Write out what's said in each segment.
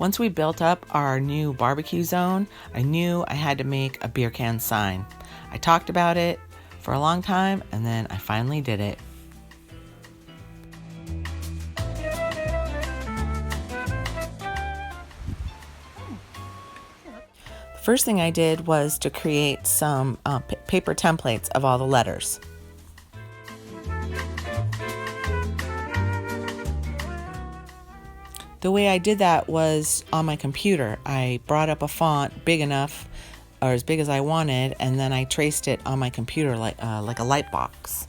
Once we built up our new barbecue zone, I knew I had to make a beer can sign. I talked about it for a long time, and then I finally did it. The first thing I did was to create some paper templates of all the letters. The way I did that was on my computer. I brought up a font big enough, or as big as I wanted, and then I traced it on my computer like a light box.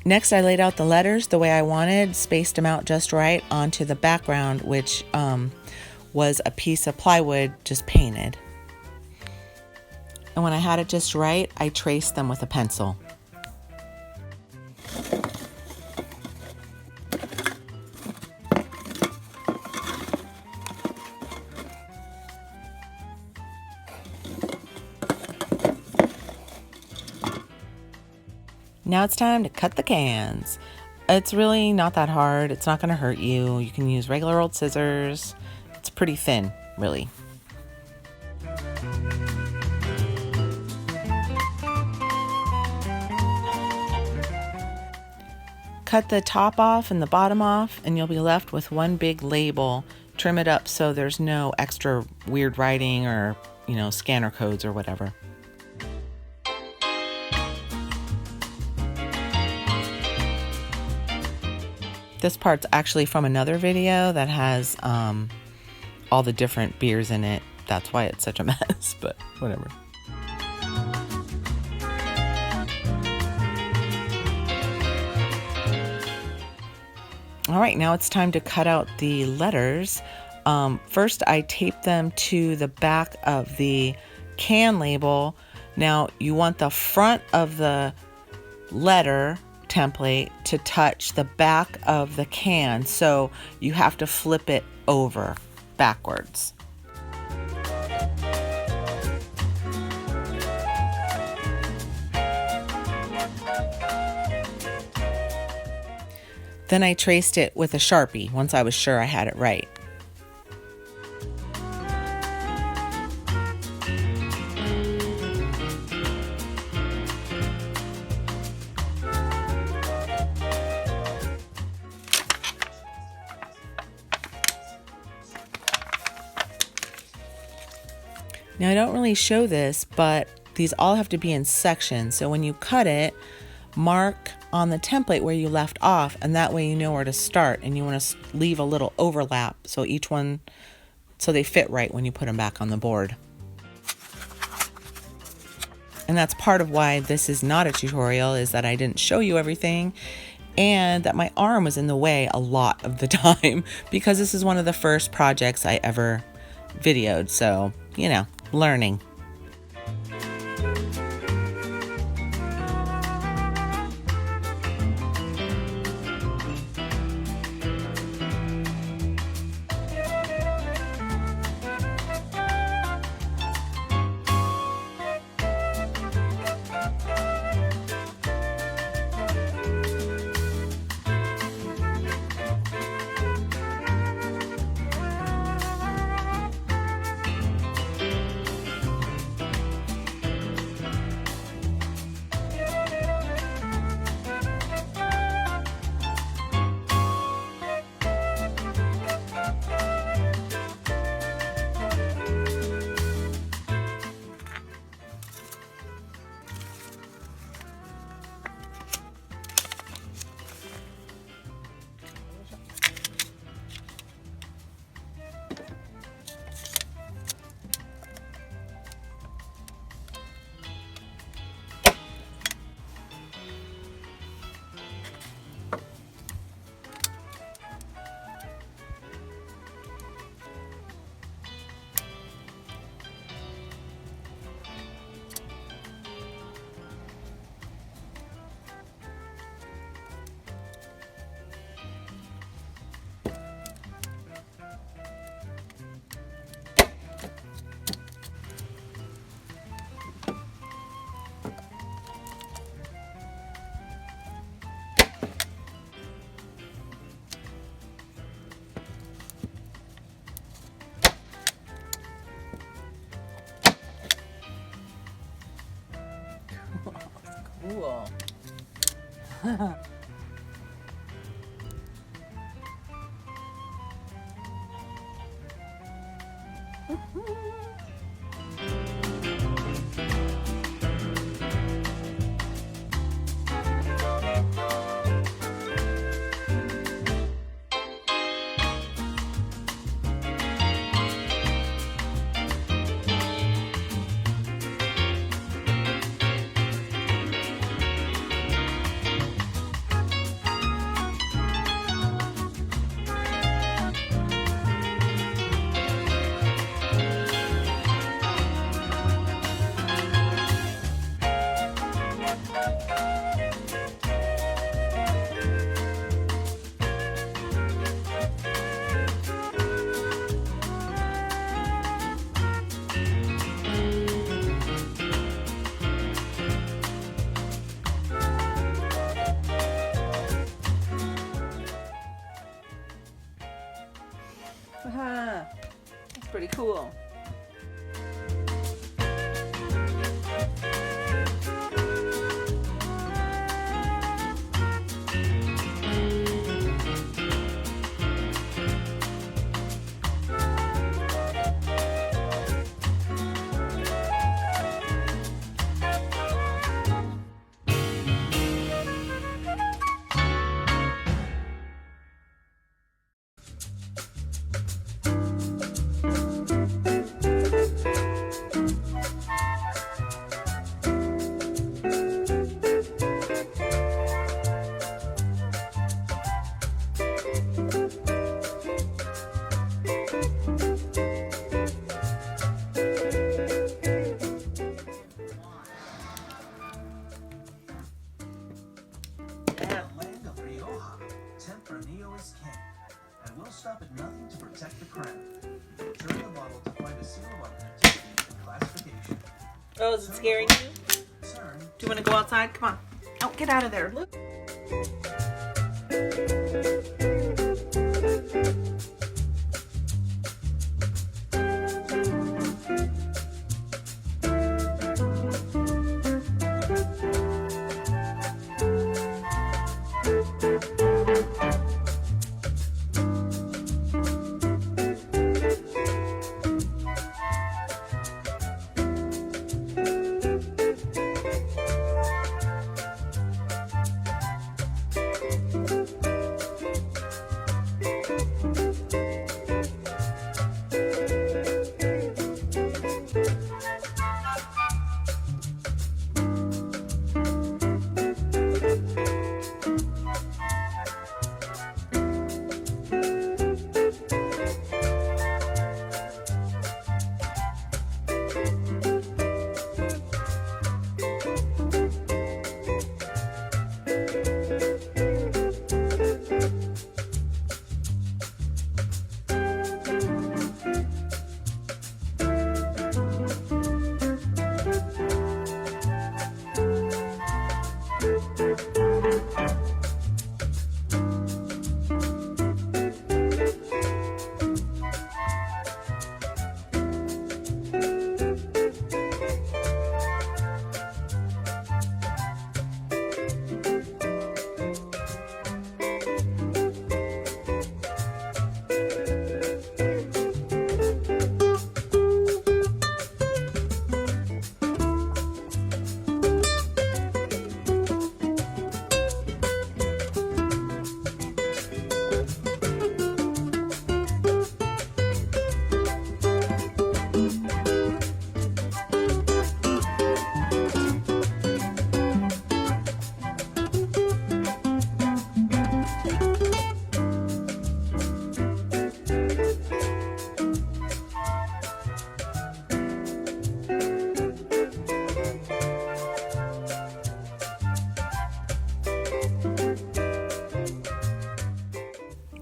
Next, I laid out the letters the way I wanted, spaced them out just right onto the background, which was a piece of plywood just painted. And when I had it just right, I traced them with a pencil. Now it's time to cut the cans. It's really not that hard. It's not going to hurt you. You can use regular old scissors. It's pretty thin, really. Cut the top off and the bottom off, and you'll be left with one big label. Trim it up so there's no extra weird writing or, scanner codes or whatever. This part's actually from another video that has all the different beers in it. That's why it's such a mess, but whatever. All right, now it's time to cut out the letters. First, I taped them to the back of the can label. Now, you want the front of the letter template to touch the back of the can, so you have to flip it over backwards. Then I traced it with a Sharpie once I was sure I had it right. Now I don't really show this, but these all have to be in sections. So when you cut it, mark on the template where you left off, and that way you know where to start, and you want to leave a little overlap so they fit right when you put them back on the board. And that's part of why this is not a tutorial, is that I didn't show you everything, and that my arm was in the way a lot of the time because this is one of the first projects I ever videoed, so learning. Cool. That's pretty cool. Stop at nothing to protect the crown. Turn the bottle to find a seal of authenticity and classification. Oh, is it scaring you? Turn. Do you want to go outside? Come on. Oh, get out of there. Look.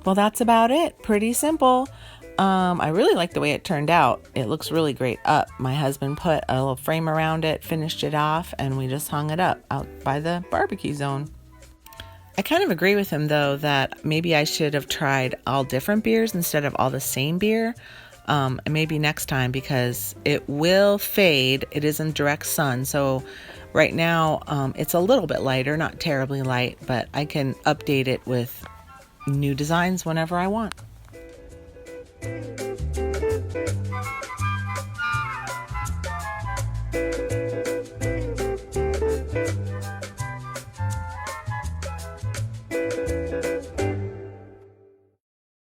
Well, that's about it. Pretty simple. I really like the way it turned out. It looks really great up. My husband put a little frame around it, finished it off, and we just hung it up out by the barbecue zone. I kind of agree with him, though, that maybe I should have tried all different beers instead of all the same beer. And maybe next time, because it will fade. It is in direct sun, so Right now, it's a little bit lighter, not terribly light, but I can update it with new designs whenever I want.